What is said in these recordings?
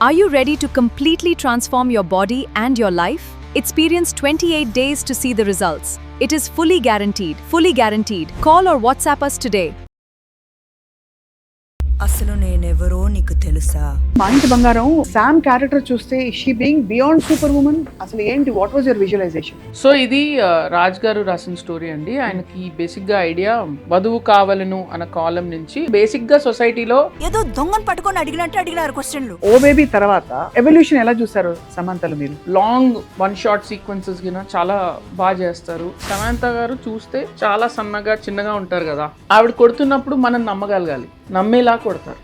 Are you ready to completely transform your body and your life? Experience 28 days to see the results. It is fully guaranteed. Fully guaranteed. Call or WhatsApp us today. అసలు నేనెవరో నీకు తెలుసా? Maa Inti Bangaram Sam character చూస్తే she being beyond super women. అసలు ఏంటి, what was your visualisation? So ఇది రాజ్ గారు రాసిన స్టోరీ అండి. ఆయనకి బేసిక్ గా ఐడియా వధువు కావాలను అన్న కాలం నుంచి బేసిక్ గా సొసైటీలో ఏదో దొంగను పట్టుకొని అడిగినట్టు అడిగినారు క్వశ్చన్లు. ఓ బేబీ తర్వాత ఎవల్యూషన్ ఎలా చూసారు సమంతలు మీరు? లాంగ్ వన్ షాట్ సీక్వెన్సెస్ గిన చాలా బాగా చేస్తారు. సమంత గారు చూస్తే చాలా సన్నగా చిన్నగా ఉంటారు కదా, ఆవిడ కొడుతున్నప్పుడు మనం నమ్మగలగాలి, నమ్మేలా కొడతారు.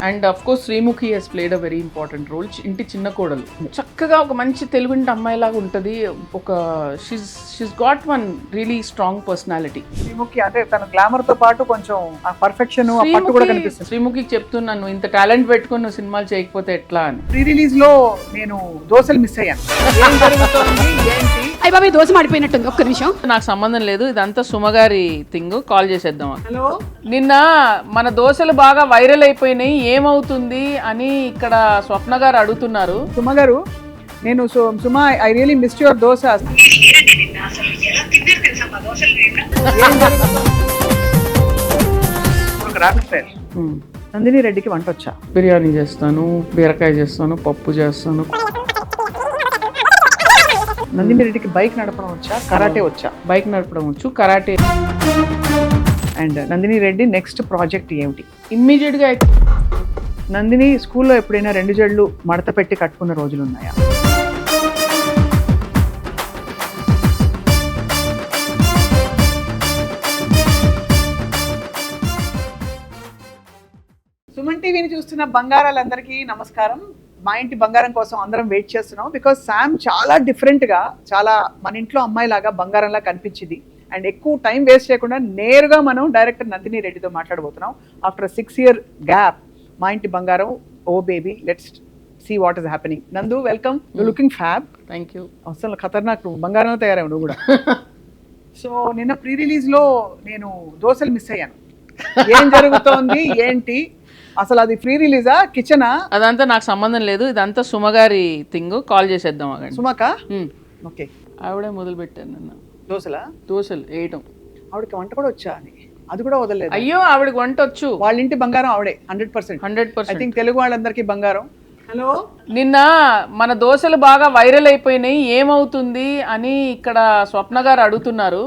And of course Sreemukhi has played a very important role. ఇంటి చిన్న కోడలు చక్కగా ఒక మంచి తెలుగుంటి అమ్మాయిలాగా ఉంటుంది. ఒక she's got one really strong personality. Sreemukhi అంటే తన గ్లామర్ తో పాటు కొంచెం ఆ పర్ఫెక్షన్ ఆ పట్టు కూడా కనిపిస్తుంది. శ్రీముఖికి చెప్తున్నాను, ఇంత టాలెంట్ పెట్టుకుని నువ్వు సినిమాలు చేయకపోతే ఎట్లా అని. ప్రీ రిలీజ్ లో నేను దోశలు మిస్ అయ్యాను. ఏం జరుగుతోంది ఏంటి? అయ్య బాబాయ్ దోశ మాడిపోయినట్టుంది, ఒక్క నిమిషం. నాకు సంబంధం లేదు, ఇదంతా సుమగారి థింగ్. కాల్ చేసేద్దాం. హలో, నిన్న మన దోశలు బాగా వైరల్ అయిపోయినాయి, ఏమవుతుంది అని ఇక్కడ స్వప్న గారు అడుగుతున్నారు. సుమ గారు, నేను Suma I really miss your dosa. Rapid fire. Nandini రెడ్డికి వంట వచ్చా? బిర్యానీ చేస్తాను, బీరకాయ చేస్తాను, పప్పు చేస్తాను. నందిని రెడ్డికి బైక్ నడపడం వచ్చా? కరాటే వచ్చా? బైక్ నడపడం వచ్చు, karate. And Nandini Reddy next project ఏమిటి? ఇమ్మీడియట్ గా నందిని స్కూల్లో ఎప్పుడైనా 2 జళ్ళు మడత పెట్టి కట్టుకున్న రోజులు ఉన్నాయా? సుమన్ టీవీని చూస్తున్న బంగారాలందరికీ నమస్కారం. మా ఇంటి బంగారం కోసం అందరం వెయిట్ చేస్తున్నాం. బికాస్ శామ్ చాలా డిఫరెంట్గా, చాలా మన ఇంట్లో అమ్మాయిలాగా బంగారంలా కనిపించింది. అండ్ ఎక్కువ టైం వేస్ట్ చేయకుండా నేరుగా మనం డైరెక్టర్ నందిని రెడ్డితో మాట్లాడబోతున్నాం. After 6 year gap Maa Inti Bangaram oh baby, let's see what is happening. Nandu, welcome. You looking fab. Thank you. అసలు ఖతర్నాక్, నువ్వు బంగారంలో తయారావు నువ్వు కూడా. సో నిన్న ప్రీ రిలీజ్లో నేను దోశలు మిస్ అయ్యాను. ఏం జరుగుతోంది ఏంటి అసలు? అది ప్రీ రిలీజా, కిచెనా? అదంతా నాకు సంబంధం లేదు, ఇదంతా సుమగారి థింగ్. కాల్ చేసేద్దాం. సుమక? ఓకే. ఆవిడే మొదలు పెట్టాను నిన్న దోశలు వేయటం. ఆవిడకి వంట కూడా వచ్చా అని అది కూడా వదలలేదు. అయ్యో, ఆవిడకి వంట వచ్చు. వాళ్ళ ఇంటి బంగారం ఆవిడే 100%. ఐ థింక్ తెలుగు వాళ్ళందరికీ బంగారం. హలో, నిన్న మన దోశలు బాగా వైరల్ అయిపోయినాయి, ఏమవుతుంది అని ఇక్కడ స్వప్న గారు అడుగుతున్నారు.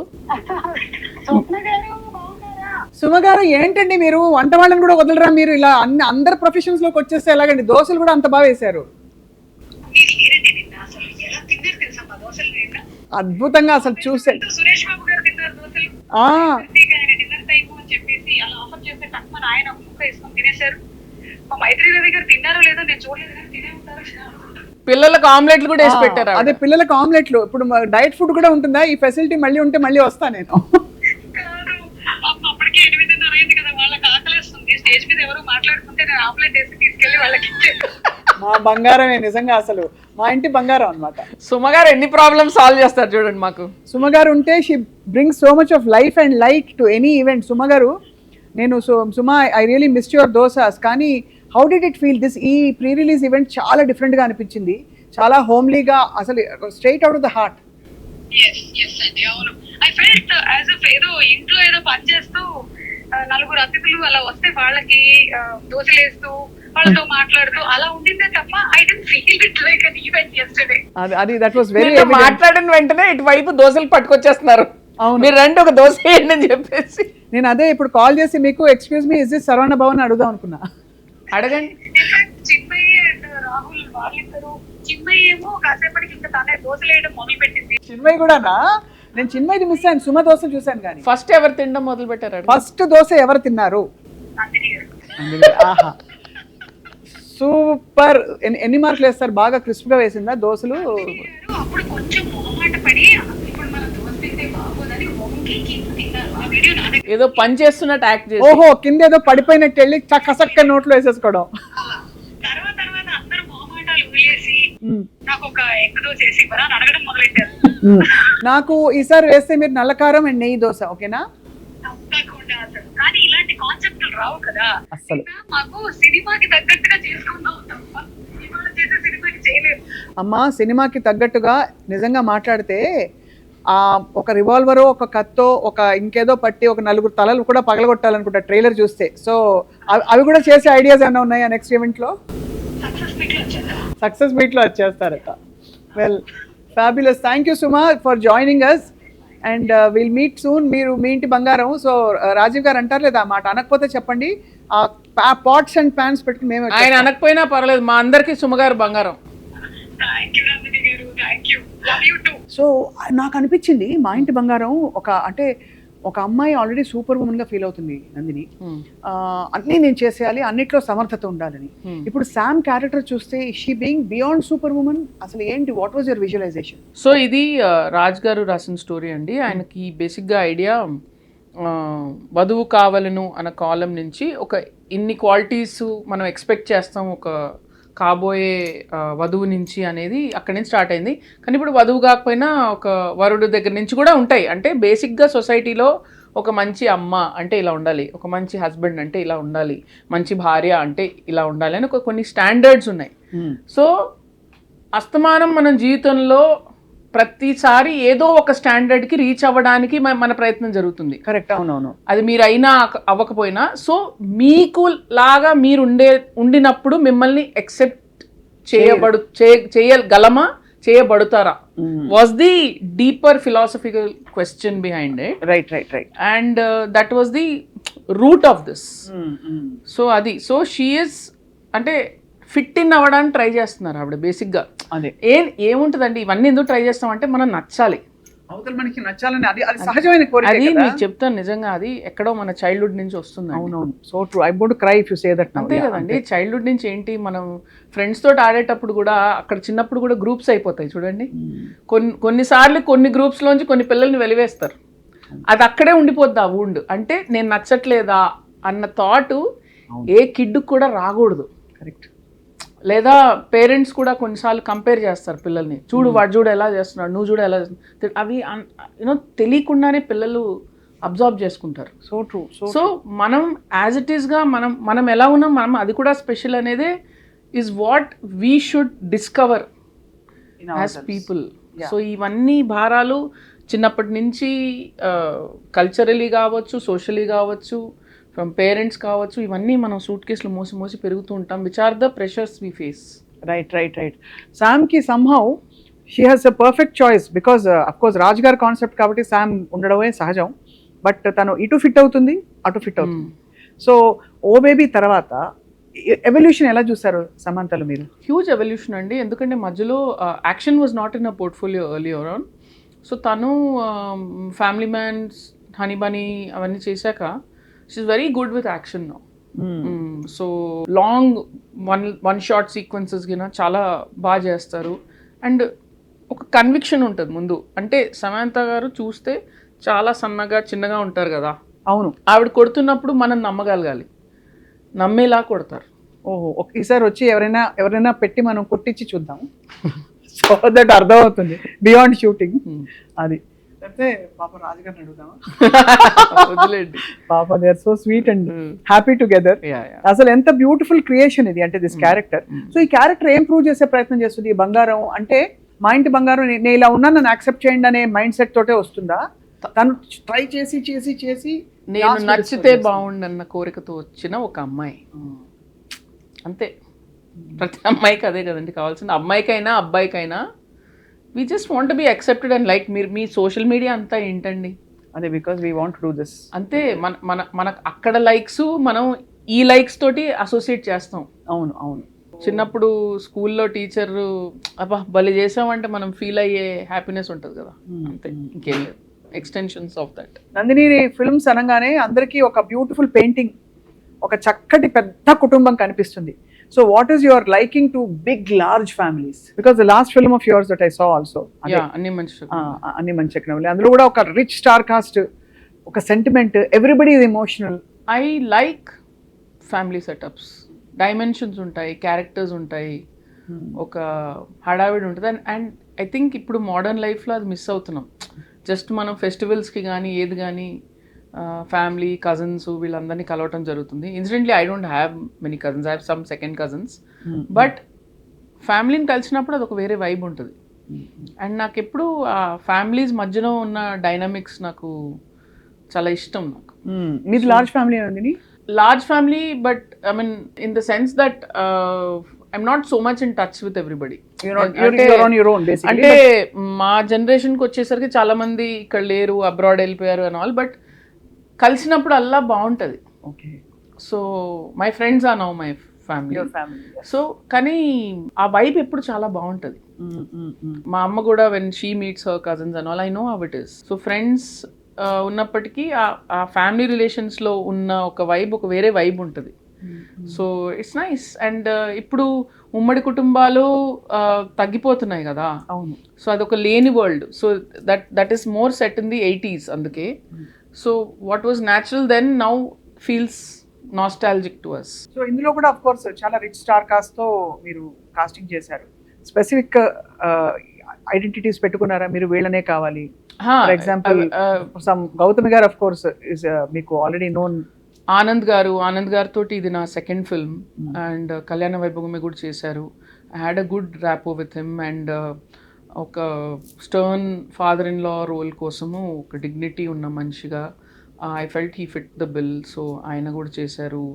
సుమ గారు, ఏంటండి మీరు వంట వాళ్ళని కూడా వదలరా? మీరు ఇలా అందరు ప్రొఫెషన్స్ లోకి వచ్చేస్తే ఎలాగండి? దోశలు కూడా అంత బాగా వేశారు. అద్భుతంగా అసలు చూసే. పిల్లలకు ఆమ్లెట్లు కూడా వేసి పెట్టారు. అదే, పిల్లలకు ఆమ్లెట్లు. ఇప్పుడు డైట్ ఫుడ్ కూడా ఉంటుందా? ఈ ఫెసిలిటీ మళ్ళీ ఉంటే మళ్ళీ వస్తా నేను. అప్పటికే 8:30 అయింది కదా, వాళ్ళకి ఆకలేస్తుంది. స్టేజ్ మీద ఎవరు మాట్లాడుకుంటే నేను ఆమ్లెట్ వేసి తీసుకెళ్లి వాళ్ళకి ఇచ్చేది. మా బంగారమే నిజంగా, అసలు మా ఇంటి బంగారం అన్నమాట. సుమగారు ఎన్ని ప్రాబ్లమ్స్ సాల్వ్ చేస్తారు చూడండి మాకు. సుమగారు ఉంటే she brings so much of life and light to any event. సుమగారు, నేను Suma I really miss your dosas. కానీ how did it feel this? ఈ ప్రీ రిలీజ్ ఈవెంట్ చాలా డిఫరెంట్గా అనిపించింది, చాలా హోమ్లీగా, అసలు straight out of the heart. I felt as if ఏదో ఇంట్లో ఏదో పని చేస్తూ 4 అతిథులు అలా వస్తే వాళ్ళకి దోశలు వేస్తూ వాళ్ళతో మాట్లాడుతూ అలా ఉండిందే తప్ప I don't feel it like an event yesterday. అది దట్ వాస్ వెరీ. మాట్లాడిన వెంటనే ఇటువైపు దోశలు పట్టుకొచ్చేస్తున్నారు. మీరు రండి ఒక దోశ వేయండి అని చెప్పేసి. నేను అదే ఇప్పుడు కాల్ చేసి మీకు excuse me, is this Saravana Bhavan అడుగుదాం అనుకున్నా. అడగండి. చిన్మయ్య అండ్ రాహుల్ వాళ్ళిద్దరు. చిన్మయ్య ఏమో కాసేపటికి ఇంకా తనే దోశలు వేయడం మొదలు పెట్టింది. చిన్మయ్య కూడానా? నేను చిన్మయ్యది మిస్ అయ్యాను, సుమ దోశ చూశాను. కానీ ఫస్ట్ ఎవరు తినడం మొదలు పెట్టారు? ఫస్ట్ దోశ ఎవరు తిన్నారు? ఆహా, సూపర్. ఎన్ని మార్కులు వేస్తారు? బాగా క్రిస్ప్ గా వేసిందా దోశలు? అప్పుడు కొంచెం మొహమాట పడి ఇప్పుడు మన దోశ తింటే బాగోదని వంకి కింద తిన్నారు. ఆ వీడియో ఏదో పని చేస్తున్నట్టు యాక్ట్ చేసి, ఓహో, కింద ఏదో పడిపోయినట్టు వెళ్ళి చక్క నోట్లో వేసేసుకోవడం. తర్వాత అందరూ మొహమాటాలు వదిలేసి నాకు ఒక ఎగ్ దోశ వేసి ఇవ్వరా అని అడగడం మొదలెట్టారు. నాకు ఈసారి వేస్తే మీరు నల్లకారం అండ్ నెయ్యి దోశ, ఓకేనా? తప్పకుండా కదా అసలు. కానీ ఇలాంటి కాన్సెప్ట్లు రావు కదా అస్సలు. మాకు సినిమాకి తగ్గట్టుగా చేసుకుందాం తప్ప ఇవాళ చేసే సినిమాకి చేయలేదు. అమ్మ సినిమాకి తగ్గట్టుగా నిజంగా మాట్లాడితే ఆ ఒక రివాల్వర్, ఒక కత్తో, ఒక ఇంకేదో పట్టి ఒక 4 తలలు కూడా పగలగొట్టాలనుకుంటా ట్రైలర్ చూస్తే. సో అవి కూడా చేసే ఐడియాస్ ఏమైనా ఉన్నాయా నెక్స్ట్ ఈవెంట్ లో? సక్సెస్ మీట్ లో వచ్చేస్తారట. Well fabulous. Thank you Suma for joining us and will meet soon. మీరు మీ ఇంటి బంగారం. సో రాజీవ్ గారు అంటారు లేదా మాట, అనకపోతే చెప్పండి. ఆ పాట్స్ అండ్ ప్యాన్స్ పెట్టుకుని మేము ఆయన అనకపోయినా పర్లేదు, మా అందరికి సుమగారు బంగారం. Thank you Nandini garu, thank you, love you too. So నాకు అనిపించింది మా ఇంటి బంగారం ఒక అమ్మాయి ఆల్రెడీ సూపర్ ఉమెన్ గా ఫీల్ అవుతుంది నందిని. అన్నీ నేను చేసేయాలి, అన్నిట్లో సమర్థత ఉండాలని. ఇప్పుడు శామ్ క్యారెక్టర్ చూస్తే she being beyond super women. అసలు ఏంటి, what was your visualisation? So ఇది రాజ్ గారు రాసిన స్టోరీ అండి. ఆయనకి బేసిక్గా ఐడియా వధువు కావాలను అన్న కాలం నుంచి ఒక ఇన్ని క్వాలిటీస్ మనం ఎక్స్పెక్ట్ చేస్తాం ఒక కాబోయే వధువు నుంచి అనేది అక్కడి నుంచి స్టార్ట్ అయింది. కానీ ఇప్పుడు వధువు కాకపోయినా ఒక వరుడు దగ్గర నుంచి కూడా ఉంటాయి. అంటే బేసిక్గా సొసైటీలో ఒక మంచి అమ్మ అంటే ఇలా ఉండాలి, ఒక మంచి హస్బెండ్ అంటే ఇలా ఉండాలి, మంచి భార్య అంటే ఇలా ఉండాలి అని కొన్ని స్టాండర్డ్స్ ఉన్నాయి. సో అస్తమానం మనం జీవితంలో ప్రతిసారి ఏదో ఒక స్టాండర్డ్కి రీచ్ అవ్వడానికి మన ప్రయత్నం జరుగుతుంది. కరెక్ట్. అవునవును. అది మీరు అయినా అవ్వకపోయినా. సో మీకు లాగా మీరు ఉండినప్పుడు మిమ్మల్ని ఎక్సెప్ట్ చేయగలమా, చేయబడతారా, was the deeper philosophical question behind it. Right right right. And that was the root of this. So అది. సో షీ ఈజ్ అంటే ఫిట్ ఇన్ అవ్వడానికి ట్రై చేస్తున్నారు ఆవిడ బేసిక్గా. అదే ఏముంటుందండి, ఇవన్నీ ఎందుకు ట్రై చేస్తామంటే మనం నచ్చాలి, అవతల మనకి నచ్చాలని. అది సహజమైన కోరిక. అది మీకు చెప్తాను నిజంగా, అది ఎక్కడో మన చైల్డ్హుడ్ నుంచి వస్తుంది. అవునవును. So true. I would cry if you say that. అంతే కదండి. చైల్డ్హుడ్ నుంచి ఏంటి, మనం ఫ్రెండ్స్ తోటి ఆడేటప్పుడు కూడా అక్కడ చిన్నప్పుడు కూడా గ్రూప్స్ అయిపోతాయి చూడండి. కొన్నిసార్లు కొన్ని గ్రూప్స్ లోంచి కొన్ని పిల్లల్ని వెలివేస్తారు. అది అక్కడే ఉండిపోద్ది ఆ వుండ్. అంటే నేను నచ్చట్లేదా అన్న థాట్ ఏ కిడ్ కూడా రాకూడదు. కరెక్ట్. లేదా పేరెంట్స్ కూడా కొన్నిసార్లు కంపేర్ చేస్తారు పిల్లల్ని. చూడు వాడు చూడు ఎలా చేస్తున్నాడు, నువ్వు చూడు ఎలా చేస్తున్నాడు. అవి యూనో తెలియకుండానే పిల్లలు అబ్జర్వ్ చేసుకుంటారు. So true. సో మనం యాజ్ ఇట్ ఈస్గా మనం ఎలా ఉన్నాం, మనం అది కూడా స్పెషల్ అనేది is what we should discover as people. So ఇవన్నీ భారాలు చిన్నప్పటి నుంచి కల్చరలీ కావచ్చు, సోషలీ కావచ్చు, ఫ్రమ్ పేరెంట్స్ కావచ్చు, ఇవన్నీ మనం సూట్ కేసులు మోసి మోసి పెరుగుతూ ఉంటాం. Which are the pressures we face. Right right right. శామ్కి somehow she has a perfect choice because of course Raj గారి కాన్సెప్ట్ కాబట్టి శామ్ ఉండడమే సహజం. బట్ తను ఇటు ఫిట్ అవుతుంది, అటు ఫిట్ అవుతుంది. సో ఓ బేబీ తర్వాత ఎవల్యూషన్ ఎలా చూస్తారు సమంతలు మీరు? హ్యూజ్ ఎవల్యూషన్ అండి. ఎందుకంటే మధ్యలో action was not in a portfolio earlier on. So తను ఫ్యామిలీ మ్యాన్స్, హనీ బనీ అవన్నీ చేశాక she's very good with action now. So long one short sequences కింద చాలా బాగా చేస్తారు. అండ్ ఒక కన్విక్షన్ ఉంటుంది ముందు. అంటే సమంత గారు చూస్తే చాలా సన్నగా చిన్నగా ఉంటారు కదా. అవును. ఆవిడ కొడుతున్నప్పుడు మనం నమ్మగలగాలి, నమ్మేలా కొడతారు. ఓహో, ఈసారి వచ్చి ఎవరైనా పెట్టి మనం కొట్టించి చూద్దాం. సో దట్ అర్థం అవుతుంది బియాండ్ షూటింగ్. అది అంటే పాప రాజుగారిని అడుగుదామా? వదిలేండి పాప, they are so sweet and happy together. అసలు ఎంత బ్యూటిఫుల్ క్రియేషన్ ఇది, అంటే దిస్ క్యారెక్టర్. సో ఈ క్యారెక్టర్ ఏం ప్రూవ్ చేసే ప్రయత్నం చేస్తుంది? ఈ బంగారం అంటే మా ఇంటి బంగారం, నేను ఇలా ఉన్నా నన్ను యాక్సెప్ట్ చేయండి అనే మైండ్ సెట్ తోటే వస్తుందా? తను ట్రై చేసి చేసి చేసి నేను నచ్చితే బాగుండన్న కోరికతో వచ్చిన ఒక అమ్మాయి. అంతే. ప్రతి అమ్మాయికి అదే కదండి కావాల్సింది. అమ్మాయికైనా అబ్బాయికైనా we just want to be accepted and like me social media అంతా ఏంటండి? అదే because we want to do this. అంతే. మనకు అక్కడ లైక్స్ మనం ఈ లైక్స్ తోటి అసోసియేట్ చేస్తాం. అవును అవును. చిన్నప్పుడు స్కూల్లో టీచర్ అబ్బా భలే చేసామంటే మనం ఫీల్ అయ్యే హ్యాపీనెస్ ఉంటుంది కదా, అంతే, ఇంకేం లేదు. Extensions of that. Nandini films అనగానే అందరికీ ఒక బ్యూటిఫుల్ పెయింటింగ్, ఒక చక్కటి పెద్ద కుటుంబం కనిపిస్తుంది. So what is your liking to big large families? Because the last film of yours that I saw also, అన్ని మంచి చక్కనవలే, అందులో కూడా ఒక రిచ్ స్టార్ కాస్ట్, ఒక sentiment, everybody is emotional. I like family setups. Dimensions ఉంటాయి, characters ఉంటాయి, ఒక హడావిడి ఉంటుంది. అండ్ ఐ థింక్ ఇప్పుడు మోడర్న్ లైఫ్లో అది మిస్ అవుతున్నాం. జస్ట్ మనం ఫెస్టివల్స్కి కానీ ఏది కానీ ఫ్యామిలీ కజిన్స్ వీళ్ళందరినీ కలవటం జరుగుతుంది. Incidentally I don't have many cousins, I have sum second cousins, but ఫ్యామిలీని కలిసినప్పుడు అదొక వేరే వైబ్ ఉంటుంది. అండ్ నాకు ఎప్పుడు ఆ ఫ్యామిలీస్ మధ్యలో ఉన్న డైనమిక్స్ నాకు చాలా ఇష్టం. నాకు మీది లార్జ్ ఫ్యామిలీ ఉంది? Large family, but I mean in the sense that I'm not so much in touch with everybody. అంటే మా జనరేషన్కి వచ్చేసరికి చాలా మంది ఇక్కడ లేరు, అబ్రాడ్ వెళ్ళిపోయారు అండ్ ఆల్, బట్ కలిసినప్పుడు అల్లా బాగుంటుంది. Okay. So my friends are now my family. So కానీ ఆ వైబ్ ఎప్పుడు చాలా బాగుంటుంది. మా అమ్మ కూడా when she meets her cousins and all, I know how it is. So friends ఉన్నప్పటికీ ఆ ఫ్యామిలీ రిలేషన్స్లో ఉన్న ఒక వైబ్, ఒక వేరే వైబ్ ఉంటుంది. So it's nice. అండ్ ఇప్పుడు ఉమ్మడి కుటుంబాలు తగ్గిపోతున్నాయి కదా. అవును. సో అదొక లేని world. So that is more set in the 80s అందుకే. So what was natural then now feels nostalgic to us. So ఇందులో కూడా ఆఫ్ కోర్స్ చాలా రిచ్ స్టార్ కాస్ట్ తో మీరు కాస్టింగ్ చేశారు. స్పెసిఫిక్ ఐడెంటిటీస్ పెట్టుకున్నారా మీరు, వీళ్ళనే కావాలి? ఫర్ ఎగ్జాంపుల్ సమ్ గౌతమి గారు ఆఫ్ కోర్స్ ఇస్ మీకు ఆల్రెడీ నోన్. ఆనంద్ గారితో ఇది నా సెకండ్ ఫిల్మ్, అండ్ కళ్యాణ వైభవమే కూడా చేశారు. I had a good rapport with him. And ఒక stern father in law role కోసము ఒక డిగ్నిటీ ఉన్న మనిషిగా I felt he fit the bill. So ఆయన కూడా చేశారు.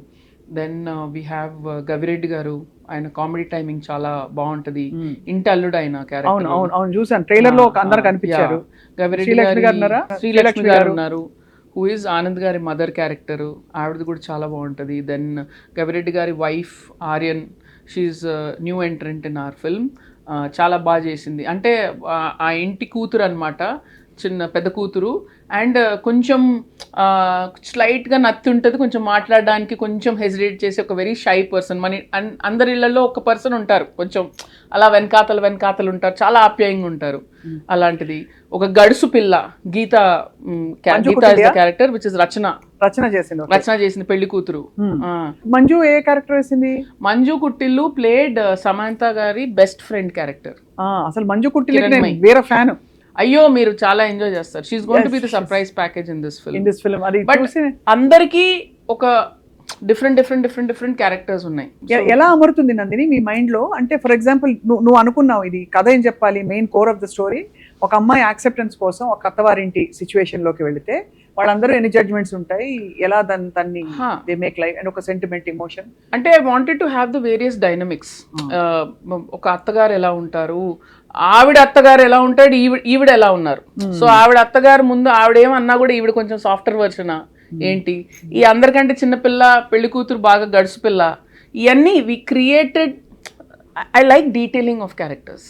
దెన్ వీ హ్యావ్ గవిరెడ్డి గారు, ఆయన కామెడీ టైమింగ్ చాలా బాగుంటుంది. ఇంటి అల్లుడు ఆయన క్యారెక్టర్. అవును చూసాను ట్రైలర్ లో అందరు కనిపించారు. గవిరెడ్డి గారు, శ్రీలక్ష్మి గారు ఉన్నారు, హూ ఈజ్ ఆనంద్ గారి మదర్ క్యారెక్టర్, ఆవిడది కూడా చాలా బాగుంటుంది. దెన్ గవిరెడ్డి గారి wife Aryan, she's new entrant in our film, చాలా బాగా చేసింది. అంటే ఆ ఇంటి కూతురు అనమాట, చిన్న పెద్ద కూతురు. అండ్ కొంచెం స్లైట్గా నత్తి ఉంటుంది, కొంచెం మాట్లాడడానికి కొంచెం హెసిటేట్ చేసి ఒక వెరీ షై పర్సన్. మన అందరి ఇళ్లలో ఒక పర్సన్ ఉంటారు, కొంచెం అలా వెనకాతలు ఉంటారు, చాలా ఆప్యాయంగా ఉంటారు. అలాంటిది ఒక గడుసు పిల్ల గీత క్యారెక్టర్ విచ్ ఇస్ రచన చేసింది పెళ్లి కూతురు. మంజు ఏ క్యారెక్టర్ వేసింది? మంజు కుట్టిల్లు ప్లేడ్ సమంత గారి బెస్ట్ ఫ్రెండ్ క్యారెక్టర్. అసలు మంజు కుట్టిల్లు వేరే ఫ్యాన్. అయ్యో మీరు చాలా ఎంజాయ్ చేస్తారు. She is going to be the surprise package in this film. అది బట్ అందరికీ ఒక డిఫరెంట్ క్యారెక్టర్స్ ఉన్నాయి. ఎలా అమరుతుంది నందిని మీ మైండ్ లో? అంటే ఫర్ ఎగ్జాంపుల్ నువ్వు అనుకున్నావు ఇది కథ ఏం చెప్పాలి, main core of the story ఒక అమ్మాయి యాక్సెప్టెన్స్ కోసం ఒక అత్తవారింటి సిచ్యువేషన్ లోకి వెళితే వాళ్ళందరూ ఎన్ని జడ్జ్మెంట్స్ ఉంటాయి, ఎలా దాన్ని దే మేక్ లైఫ్ అండ్ ఒక సెంటిమెంట్ ఎమోషన్. అంటే I wanted to have the various dynamics. ఒక అత్తగారు ఎలా ఉంటారు, ఆవిడ అత్తగారు ఎలా ఉంటాడు, ఈవిడ ఎలా ఉన్నారు. సో ఆవిడ అత్తగారు ముందు ఆవిడేమన్నా కూడా ఈవిడ కొంచెం సాఫ్ట్వేర్ వర్షన్ ఏంటి, ఈ అందరికంటే చిన్నపిల్ల పెళ్లి కూతురు బాగా గడుసు పిల్ల, ఇవన్నీ we created. I like detailing of characters.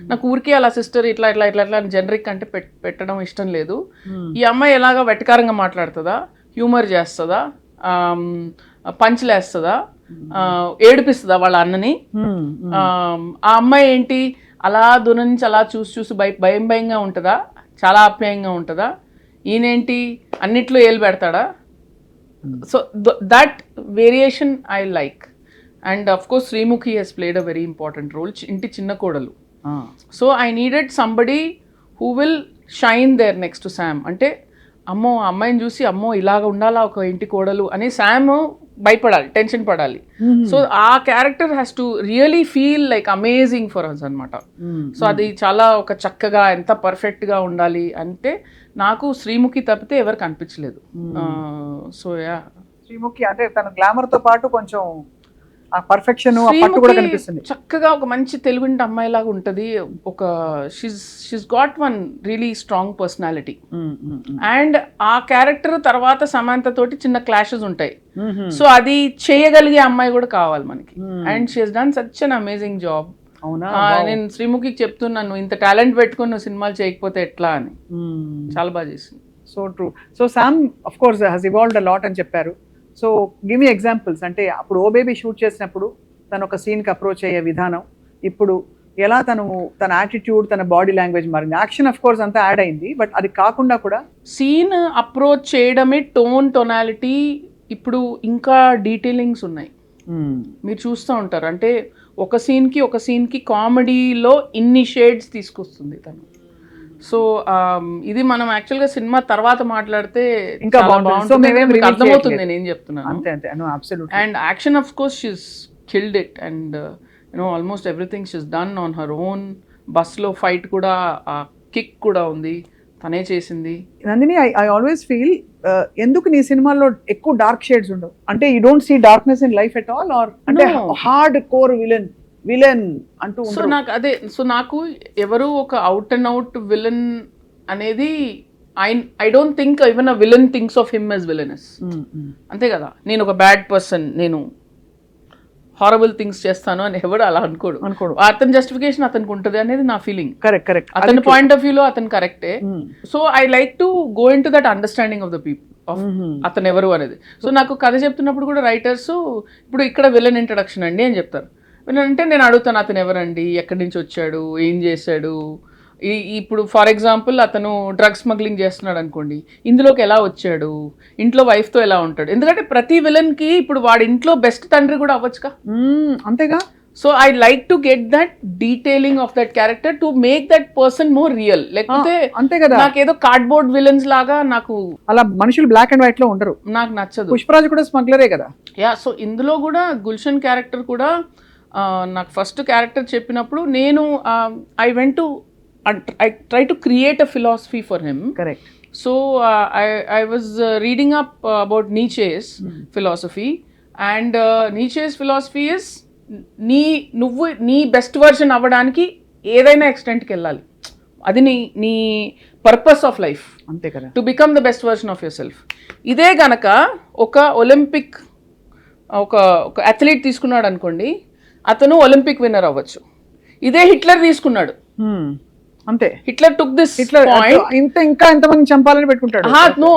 నాకు ఊరికే అలా సిస్టర్ ఇట్లా జనరిక్ అంటే పెట్టడం ఇష్టం లేదు. ఈ అమ్మాయి ఎలాగా వెటకారంగా మాట్లాడుతుందా, హ్యూమర్ చేస్తుందా, పంచులేస్తుందా, ఏడిపిస్తుందా వాళ్ళ అన్నని, ఆ అమ్మాయి ఏంటి అలా దూరం నుంచి అలా చూసి భయంగా ఉంటుందా, చాలా ఆప్యాయంగా ఉంటుందా, ఈయనేంటి అన్నిట్లో ఏలు పెడతాడా. So that variation I like. And of course Sreemukhi has played a very important role, ఇంటి చిన్న కోడలు. So I needed somebody who will shine there next to Sam. అంటే అమ్మో అమ్మాయిని చూసి అమ్మో ఇలాగ ఉండాలా ఒక ఇంటి కోడలు అని శామ్ భయపడాలి, టెన్షన్ పడాలి. సో ఆ character has to really feel like amazing for us అనమాట. సో అది చాలా ఒక చక్కగా ఎంత పర్ఫెక్ట్గా ఉండాలి అంటే నాకు శ్రీముఖి తప్పితే ఎవరు కనిపించలేదు. సో యా, శ్రీముఖి అంటే తన గ్లామర్ తో పాటు కొంచెం ఆ పర్ఫెక్షన్ కూడా కనిపిస్తుంది. చక్కగా ఒక మంచి తెలుగుంటి అమ్మాయిలాగా ఉంటది. ఒక she's got one really strong personality. And ఆ క్యారెక్టర్ తర్వాత సమంత తోటి చిన్న క్లాషెస్ ఉంటాయి. సో అది చేయగలిగే అమ్మాయి కూడా కావాలి మనకి. And she has done such an amazing job. నేను శ్రీముఖికి చెప్తున్నాను, ఇంత టాలెంట్ పెట్టుకుని నువ్వు సినిమాలు చేయకపోతే ఎట్లా అని. చాలా బాగా చేసింది. So true. So Sam of course has evolved a lot అని చెప్పారు. So give me examples. అంటే అప్పుడు ఓ బేబీ షూట్ చేసినప్పుడు తను ఒక సీన్కి అప్రోచ్ అయ్యే విధానం, ఇప్పుడు ఎలా తన యాటిట్యూడ్, తన బాడీ లాంగ్వేజ్ మారింది. యాక్షన్ ఆఫ్ కోర్స్ అంతా యాడ్ అయింది, బట్ అది కాకుండా కూడా సీన్ అప్రోచ్ చేయడమే టోనాలిటీ ఇప్పుడు ఇంకా డీటెయిలింగ్స్ ఉన్నాయి. మీరు చూస్తూ ఉంటారు. అంటే ఒక సీన్కి కామెడీలో ఇన్ని షేడ్స్ తీసుకొస్తుంది తను. సో ఇది మనం యాక్చువల్గా సినిమా తర్వాత మాట్లాడితే ఇంకా చాలా బాగుంటుంది. బాగుంటుంది. So మేమేం మీకు reveal అర్థమవుతుంది చేయట్లేదు. నేను ఏం చెప్తున్నాను. అంతే అంతే no absolutely. And action of course she's killed it and almost everything she's done on her own. బస్లో ఫైట్ కూడా, కిక్ కూడా ఉంది, తనే చేసింది. నందిని, ఐ ఆల్వేస్ ఫీల్ ఎందుకు నీ సినిమాల్లో ఎక్కువ డార్క్ షేడ్స్ ఉండవు? అంటే you don't see darkness in life at all, or అంటే No. హార్డ్ కోర్ విలన్ అంటూ సో నాకు ఎవరు ఒక అవుట్ అండ్ అవుట్ విలన్ అనేది I don't think even a villain thinks of him as villainous. అంతే కదా, నేను ఒక బ్యాడ్ పర్సన్, నేను హారబుల్ థింగ్స్ చేస్తాను అని ఎవడు అలా అనుకోడు. అతని జస్టిఫికేషన్ అతనికి ఉంటుంది అనేది నా ఫీలింగ్. కరెక్ట్. అతని పాయింట్ ఆఫ్ వ్యూలో అతను కరెక్టే. So I like to go in to that understanding of the people of అతను ఎవరు అనేది. సో నాకు కథ చెప్తున్నప్పుడు కూడా రైటర్స్ ఇప్పుడు ఇక్కడ విలన్ ఇంట్రడక్షన్ అండి అని చెప్తారు. విలన్ అంటే నేను అడుగుతాను, అతను ఎవరండి, ఎక్కడి నుంచి వచ్చాడు, ఏం చేశాడు. ఇప్పుడు ఫర్ ఎగ్జాంపుల్ అతను డ్రగ్స్ స్మగ్లింగ్ చేస్తున్నాడు అనుకోండి, ఇందులోకి ఎలా వచ్చాడు, ఇంట్లో వైఫ్తో ఎలా ఉంటాడు. ఎందుకంటే ప్రతి విలన్కి ఇప్పుడు వాడి ఇంట్లో బెస్ట్ తండ్రి కూడా అవ్వచ్చుగా. అంతేగా. So I like to get that detailing of that character to make that person more real. లేకపోతే అంతే కదా, నాకేదో కార్డ్బోర్డ్ విలన్స్ లాగా నాకు అలా మనుషులు బ్లాక్ అండ్ వైట్ లో ఉండరు. నాకు నచ్చదు. పుష్పరాజ్ కూడా స్మగ్లరే కదా. యా, సో ఇందులో కూడా గుల్షన్ క్యారెక్టర్ కూడా నాకు ఫస్ట్ క్యారెక్టర్ చెప్పినప్పుడు నేను I try to create a philosophy for him. Correct. So I was reading up about Nietzsche's philosophy, and Nietzsche's philosophy is నువ్వు నీ బెస్ట్ వర్షన్ అవ్వడానికి ఏదైనా ఎక్స్టెంట్కి వెళ్ళాలి. అది నీ పర్పస్ ఆఫ్ లైఫ్. అంతే కదా, to become the best version of your self. ఇదే గనక ఒక ఒలింపిక్ ఒక అథ్లీట్ తీసుకున్నాడు అనుకోండి, అతను ఒలింపిక్ విన్నర్ అవ్వచ్చు. ఇదే హిట్లర్ తీసుకున్నాడు, అంతే. హిట్లర్ టుక్ దిస్ ఇంకా ఎంతమంది చంపాలని పెట్టుకుంటాడు. నో,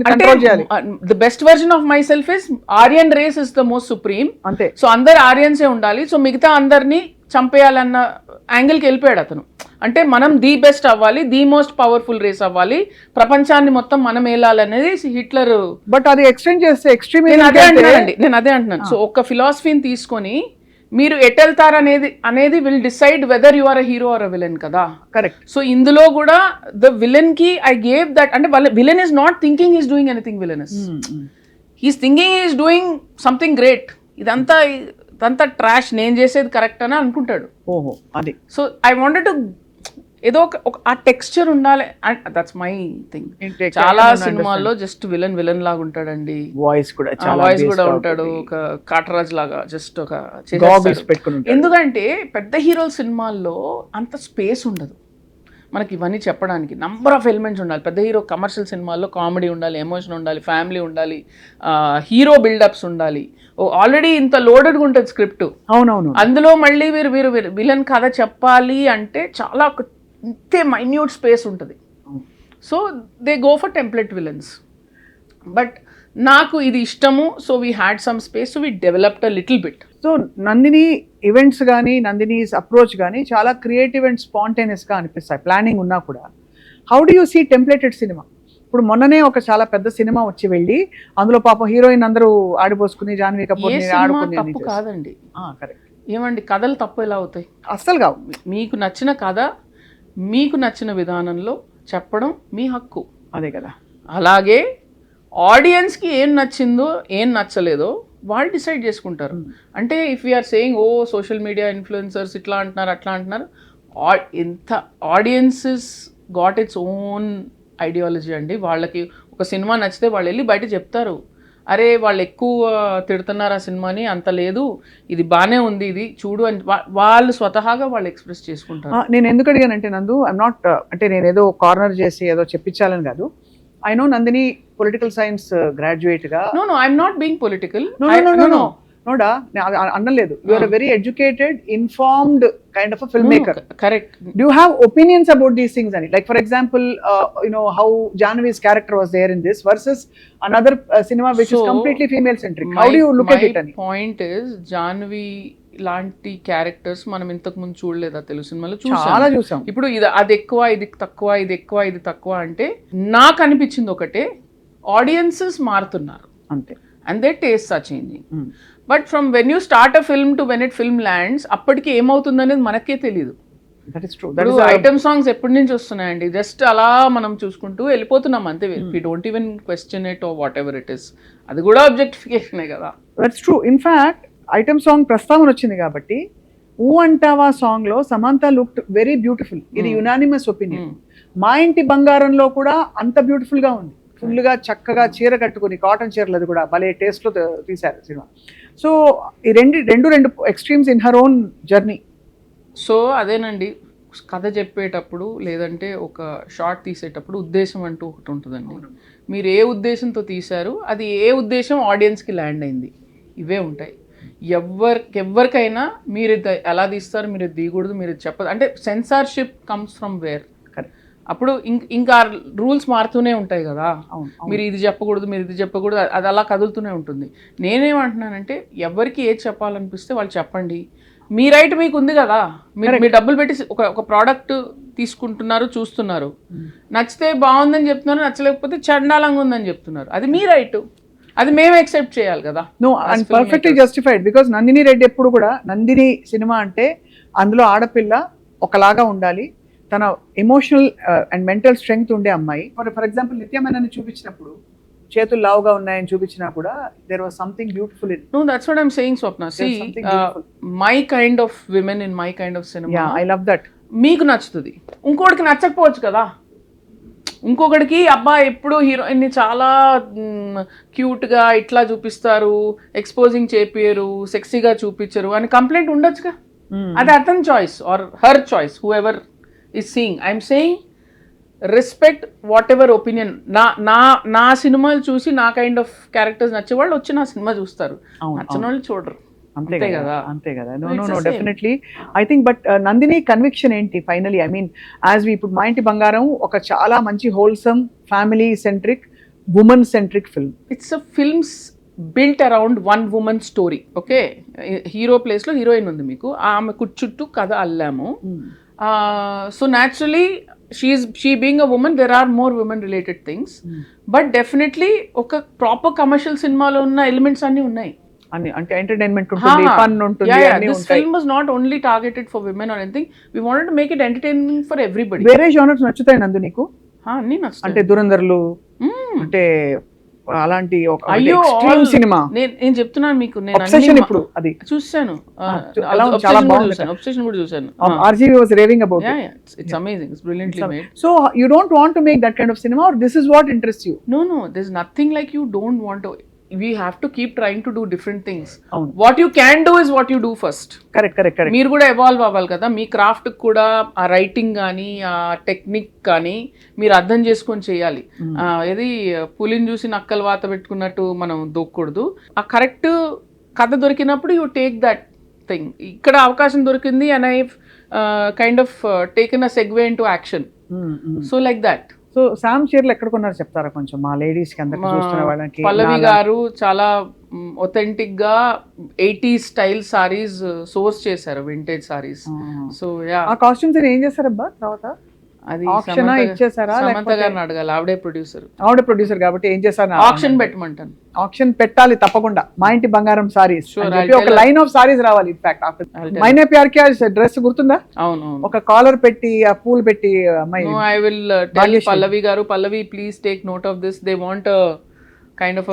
కంట్రోల్ చేయాలి. The best version of myself is Aryan race is the most supreme. అంతే. సో అందరు ఆర్యన్సే ఉండాలి, సో మిగతా అందరినీ చంపేయాలన్న యాంగిల్కి వెళ్ళిపోయాడు అతను. అంటే మనం ది బెస్ట్ అవ్వాలి, ది మోస్ట్ పవర్ఫుల్ రేస్ అవ్వాలి, ప్రపంచాన్ని మొత్తం మనం వెళ్ళాలనేది హిట్లర్. బట్ అది ఎక్స్టెండ్ చేస్తే ఎక్స్ట్రీమ్. నేను అదే అంటున్నాను. సో ఒక ఫిలాసఫీని తీసుకొని మీరు ఎటెళ్తారు అనేది will decide whether you are a hero or a villain కదా. కరెక్ట్. సో ఇందులో కూడా ద విలన్ కి ఐ గేవ్ దట్, అంటే villain is not thinking is doing anything villainous, he's thinking is doing something great. ఇదంతా trash, నేను చేసేది correct అని అనుకుంటాడు. ఓహో, అది. సో ఐ వాంటెడ్ టు ఏదో ఒక ఆ టెక్స్చర్ ఉండాలి. That's my thing. చాలా సినిమాల్లో జస్ట్ విలన్ లాగా ఉంటాడండి, వాయిస్ కూడా ఉంటాడు, ఒక కాటరాజ్ లాగా జస్ట్ ఒక పెట్టుకుని. ఎందుకంటే పెద్ద హీరోల సినిమాల్లో అంత స్పేస్ ఉండదు మనకి ఇవన్నీ చెప్పడానికి. నంబర్ ఆఫ్ ఎలిమెంట్స్ ఉండాలి. పెద్ద హీరో కమర్షియల్ సినిమాల్లో కామెడీ ఉండాలి, ఎమోషన్ ఉండాలి, ఫ్యామిలీ ఉండాలి, హీరో బిల్డప్స్ ఉండాలి. ఆల్రెడీ ఇంత లోడెడ్గా ఉంటుంది స్క్రిప్ట్. అవునవును. అందులో మళ్ళీ మీరు విలన్ కథ చెప్పాలి అంటే చాలా ఇంతే మైన్యూట్ స్పేస్ ఉంటుంది. So they go for template villains. But నాకు ఇది ఇష్టము, so we had some space, so we developed a little bit. So Nandini events కానీ, నందినీస్ అప్రోచ్ కానీ చాలా క్రియేటివ్ అండ్ స్పాంటేనియస్గా అనిపిస్తాయి, ప్లానింగ్ ఉన్నా కూడా. How do you see templated సినిమా? ఇప్పుడు మొన్ననే ఒక చాలా పెద్ద సినిమా వచ్చి వెళ్ళి అందులో పాపం హీరోయిన్ అందరూ ఆడిపోసుకుని, జాన్వీ కపూర్ ఆడుకుని. తప్పు కాదండి. కరెక్ట్. ఏమండి, కథలు తప్పు ఎలా అవుతాయి? అస్సలు కావు. మీకు నచ్చిన కథ మీకు నచ్చిన విధానంలో చెప్పడం మీ హక్కు. అదే కదా. అలాగే ఆడియన్స్కి ఏం నచ్చిందో ఏం నచ్చలేదో వాళ్ళు డిసైడ్ చేసుకుంటారు. అంటే if we're saying social media influencers ఇట్లా అంటున్నారు అట్లా అంటున్నారు, ఎంత audiences got its own ideology అండి. వాళ్ళకి ఒక సినిమా నచ్చితే వాళ్ళు వెళ్ళి బయట చెప్తారు, అరే వాళ్ళు ఎక్కువ తిడుతున్నారు ఆ సినిమాని, అంత లేదు, ఇది బాగానే ఉంది, ఇది చూడు అని వాళ్ళు స్వతహాగా వాళ్ళు ఎక్స్ప్రెస్ చేసుకుంటారు. నేను ఎందుకు అడిగానంటే నందు, ఐఎమ్ నాట్ అంటే నేను ఏదో కార్నర్ చేసి ఏదో చెప్పించాలని కాదు. I know Nandini political science graduate గా. No I'm not being political. నోడా, అనలేదు. You are very educated, informed kind of a film maker. Correct. Do you have opinions about these things? Like for example, how Janvi's character was there in this versus another cinema which is completely female centric. How do you look at it? My point is, Janvi లాంటి characters మనం ఇంతకు ముందు చూడలేదా తెలుగు సినిమాలో? చాలా చూసాం. ఇప్పుడు అది ఎక్కువ, ఇది తక్కువ, ఇది ఎక్కువ, ఇది తక్కువ అంటే నాకు అనిపించింది ఒకటే, ఆడియన్సెస్ మారుతున్నారు అంతే, and they tastes are changing. But from when you start a film to when it film lands, అప్పటికి ఏమవుతుంది అనేది మనకే తెలీదు. That is true. ఇప్పుడు ఐటమ్ సాంగ్స్ ఎప్పటి నుంచి వస్తున్నాయండి, జస్ట్ అలా మనం చూసుకుంటూ వెళ్ళిపోతున్నాం అంతే. We don't even question it or whatever it is. అది కూడా అబ్జెక్టిఫికేషనే కదా. That's true. In fact item song ప్రస్తావన వచ్చింది కాబట్టి ఊ అంటావా సాంగ్ లో సమంత లుక్డ్ వెరీ బ్యూటిఫుల్. ఇది యునానిమస్ ఒపీనియన్. మా ఇంటి బంగారంలో కూడా అంత బ్యూటిఫుల్ గా ఉంది. ఫుల్ గా చక్కగా చీర కట్టుకుని, కాటన్ చీరలు, అది కూడా భలే టేస్ట్ లో తీశారు సినిమా. సో ఈ రెండు extremes in her own journey. So అదేనండి, కథ చెప్పేటప్పుడు లేదంటే ఒక షార్ట్ తీసేటప్పుడు ఉద్దేశం అంటూ ఒకటి ఉంటుందండి. మీరు ఏ ఉద్దేశంతో తీశారు, అది ఏ ఉద్దేశం ఆడియన్స్కి ల్యాండ్ అయింది, ఇవే ఉంటాయి. ఎవరికైనా మీరు ఇది ఎలా తీస్తారు, మీరు ఇది తీయకూడదు, మీరు ఇది చెప్పదు అంటే సెన్సార్షిప్ కమ్స్ ఫ్రమ్ వేర్. అప్పుడు ఇంకా రూల్స్ మారుతూనే ఉంటాయి కదా. మీరు ఇది చెప్పకూడదు, మీరు ఇది చెప్పకూడదు, అది అలా కదులుతూనే ఉంటుంది. నేనేమంటున్నానంటే ఎవరికి ఏది చెప్పాలనిపిస్తే వాళ్ళు చెప్పండి. మీ రైట్ మీకు ఉంది కదా. మీరు డబ్బులు పెట్టి ఒక ప్రోడక్ట్ తీసుకుంటున్నారు, చూస్తున్నారు, నచ్చితే బాగుందని చెప్తున్నారు, నచ్చలేకపోతే చండాలంగా ఉందని చెప్తున్నారు. అది మీ రైట్, అది మేము యాక్సెప్ట్ చేయాలి కదా. No, and perfectly justified. Because Nandini Reddy ఎప్పుడు కూడా, నందిని సినిమా అంటే అందులో ఆడపిల్ల ఒకలాగా ఉండాలి, తన ఎమోషనల్ అండ్ మెంటల్ స్ట్రెంగ్త్ ఉండే అమ్మాయి. ఫర్ ఎగ్జాంపుల్ నిత్యమేనని చూపించినప్పుడు చేతులు లావుగా ఉన్నాయని చూపించినా కూడా there was something beautiful in. No, that's what I'm saying, Swapna. See, my kind of women in my kind of cinema. Yeah, I love that. మీకు నచ్చుతుంది, ఇంకోటికి నచ్చకపోవచ్చు కదా. ఇంకొకటికి అబ్బా ఎప్పుడు హీరోయిన్ని చాలా క్యూట్గా ఇట్లా చూపిస్తారు, ఎక్స్పోజింగ్ చేపియరు, సెక్సీగా చూపించరు అని కంప్లైంట్ ఉండొచ్చుగా. అది అతని choice or her choice, who ever is seeing. I'm saying respect what ever opinion. నా సినిమాలు చూసి నా కైండ్ ఆఫ్ క్యారెక్టర్స్ నచ్చే వాళ్ళు వచ్చి నా సినిమా చూస్తారు, నచ్చిన వాళ్ళు చూడరు. అంతే కదా, అంతే కదా. No definitely I think. But Nandini conviction ఏంటి finally? I mean as we ఇప్పుడు మా ఇంటి బంగారం ఒక చాలా మంచి wholesome family centric women centric film. It's a films built around one women story. Okay, hero ప్లేస్లో హీరోయిన్ ఉంది, మీకు ఆమె చుట్టూ కథ అల్లాము. So naturally she being a woman, there are more women related things, but definitely ఒక proper commercial సినిమాలో ఉన్న ఎలిమెంట్స్ అన్ని ఉన్నాయి. అంటే ఎంటర్టైన్మెంట్ ఉంటుంది, ఫన్ ఉంటుంది, అన్ని ఉంటాయి. This film was not only targeted for women or anything. We wanted to make it entertaining for everybody. వేరే జోనర్స్ నచ్చుతాయి నందు నీకు? అన్ని నచ్చుతాయి. అంటే దురందర్లు, అంటే అలాంటి ఒక ఎక్స్ట్రీమ్ సినిమా. నేను చెప్తున్నాను మీకు, నేను అబ్సెషన్ ఇప్పుడు అది చూసాను, అబ్సెషన్ కూడా చూసాను. RGV was raving about it. It's amazing, it's brilliantly made. So you don't want to make that kind of cinema, or this is what interests you? No, there's nothing like you don't want to. We have to keep trying to do different things. What you can do is what you do first. Correct. మీరు కూడా evolve అవ్వాలి కదా. మీ craft కూడా ఆ writing కానీ ఆ technique కానీ మీరు అర్థం చేసుకొని చేయాలి. ఏది పులిని చూసి నక్కలు వాత పెట్టుకున్నట్టు మనం దూకూడదు. ఆ కరెక్ట్ కథ దొరికినప్పుడు యూ టేక్ దట్ థింగ్. ఇక్కడ అవకాశం దొరికింది and I kind of taken a segue in to action. So like that. So Sam చీరలు ఎక్కడ కొన్నారు చెప్తారా కొంచెం మా లేడీస్ కి, అందరికి చూస్తున్న వాళ్ళకి? పల్లవి గారు చాలా ఒథెంటిక్ గా 80s స్టైల్ సారీస్ సోర్స్ చేశారు, వింటేజ్ సారీస్. సో యా, ఆ కాస్ట్యూమ్స్ ఏం చేశారబ్బా తర్వాత? అది ఆప్షన్ ఇచ్చేసారా? సమంత గారిని అడగాలి, ఆవిడే ప్రొడ్యూసర్ కాబట్టి ఏం చేశారు? ఆప్షన్ పెట్టమంటాను. ఆప్షన్ పెట్టాలి తప్పకుండా. మా ఇంటి బంగారం సారీస్ ఒక లైన్ ఆఫ్ సారీస్ రావాలి. ఇన్ఫాక్ట్ మైనే ప్యార్ కి డ్రెస్ గుర్తుందా? అవును, ఒక కాలర్ పెట్టి ఆ పూలు పెట్టి అమ్మాయి. ఐ విల్ టెల్ పల్లవి గారు, Pallavi please take note of this. They want kind of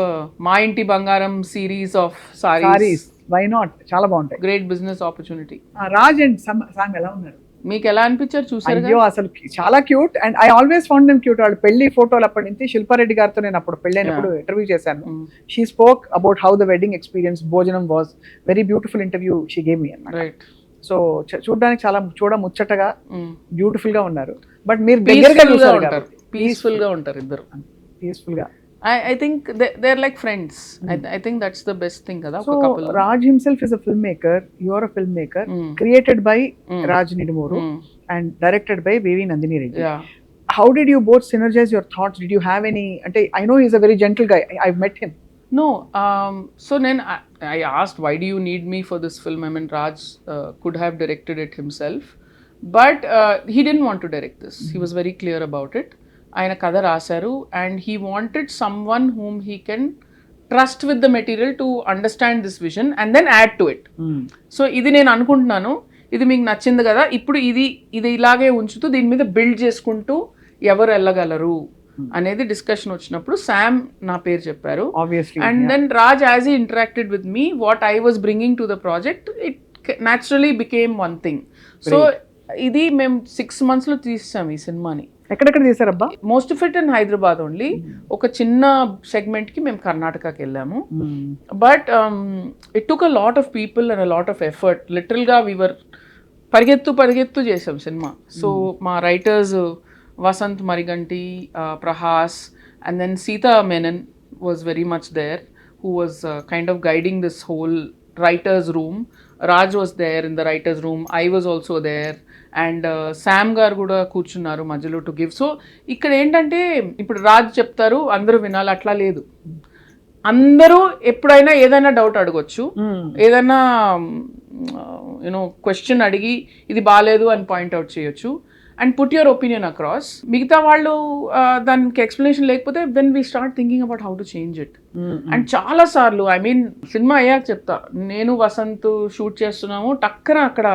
Maa Inti Bangaram series of saris. Why not? చాలా బాగుంటాయి. Great business opportunity. Raj and Sam ఎలా ఉన్నారు? మీకు ఎలా అనిపించారు చూసారు? అయ్యో అసలు చాలా cute. And I always found them cute. వాళ్ళు పెళ్లి ఫోటోలు అప్పటి నుంచి శిల్పారెడ్డి గారితో నేను అప్పుడు పెళ్ళైనప్పుడు ఇంటర్వ్యూ చేశాను. She spoke about how the wedding experience, భోజనం was very beautiful interview she gave me అన్నమాట. సో చూడడానికి చాలా ముచ్చటగా బ్యూటిఫుల్ గా ఉన్నారు. బట్ మీరు దగ్గరగా చూసారు, పీస్ఫుల్ గా ఉంటారు ఇద్దరు, పీస్ఫుల్ గా. I think they're like friends. I think that's the best thing kada. So Raj himself is a filmmaker, you are a filmmaker, created by Raj Nidumuru and directed by Baby Nandini Reddy. Yeah. How did you both synergize your thoughts? Did you have any, I know he's a very gentle guy, I've met him. No, so then I asked, why do you need me for this film? I mean, Raj could have directed it himself, but he didn't want to direct this. He was very clear about it. ఆయన కథ రాశారు and he wanted someone whom he can trust with the material to understand this vision and then add to it. So ఇది నేను అనుకుంటున్నాను, ఇది మీకు నచ్చింది కదా, ఇప్పుడు ఇది ఇలాగే ఉంచుతూ దీని మీద బిల్డ్ చేసుకుంటూ ఎవరు వెళ్ళగలరు అనేది డిస్కషన్ వచ్చినప్పుడు శామ్ నా పేరు చెప్పారు. Obviously. And then Raj as he interacted with me, what I was bringing to the project, it naturally became one thing. So ఇది మేము 6 months లో తీసాం ఈ సినిమాని. ఎక్కడెక్కడ చేశారబ్బా? Most of it in Hyderabad only. ఒక చిన్న సెగ్మెంట్ కి మేము కర్ణాటకకి వెళ్ళాము. But it took a lot of people and a lot of effort. Literal గా వీవర్ పరిగెత్తు చేసాం సినిమా. సో మా writers Vasanth Mariganti, Prahas, and then Seetha Menon was very much there, who was kind of guiding this whole writer's room. Raj was there in the writer's room. I was also there. And Sam గారు కూడా కూర్చున్నారు మధ్యలో టు గివ్. సో ఇక్కడ ఏంటంటే ఇప్పుడు రాజ్ చెప్తారు అందరూ వినాలి, అట్లా లేదు. అందరూ ఎప్పుడైనా ఏదైనా డౌట్ అడగొచ్చు, ఏదైనా యూనో క్వశ్చన్ అడిగి ఇది బాగాలేదు అని పాయింట్అవుట్ చేయొచ్చు and put your opinion across. మిగతా వాళ్ళు దానికి ఎక్స్ప్లెనేషన్ లేకపోతే then we start thinking about how to change it. And చాలా సార్లు ఐ మీన్ సినిమా అయ్యాక చెప్తా, నేను వసంత్ షూట్ చేస్తున్నాము, టక్కన అక్కడ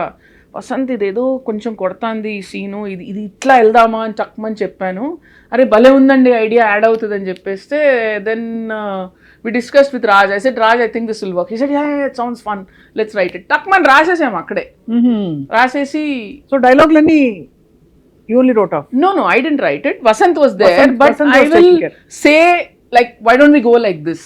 వసంత్ ఇదేదో కొంచెం కొడతాంది ఈ సీను, ఇది ఇట్లా వెళ్దామా అని టక్మని చెప్పాను. అరే భలే ఉందండి, ఐడియా యాడ్ అవుతుంది అని చెప్పేస్తే then we discuss with Raj. I said Raj, I think this will work. He said yeah it sounds fun, let's write it. టక్మని రాసేసాము అక్కడే. రాసేసి సో డైలాగ్లన్నీ you only wrote off? No, I didn't write it. Vasant was there, but Vasant I was will taking care. say like, why don't we go like this?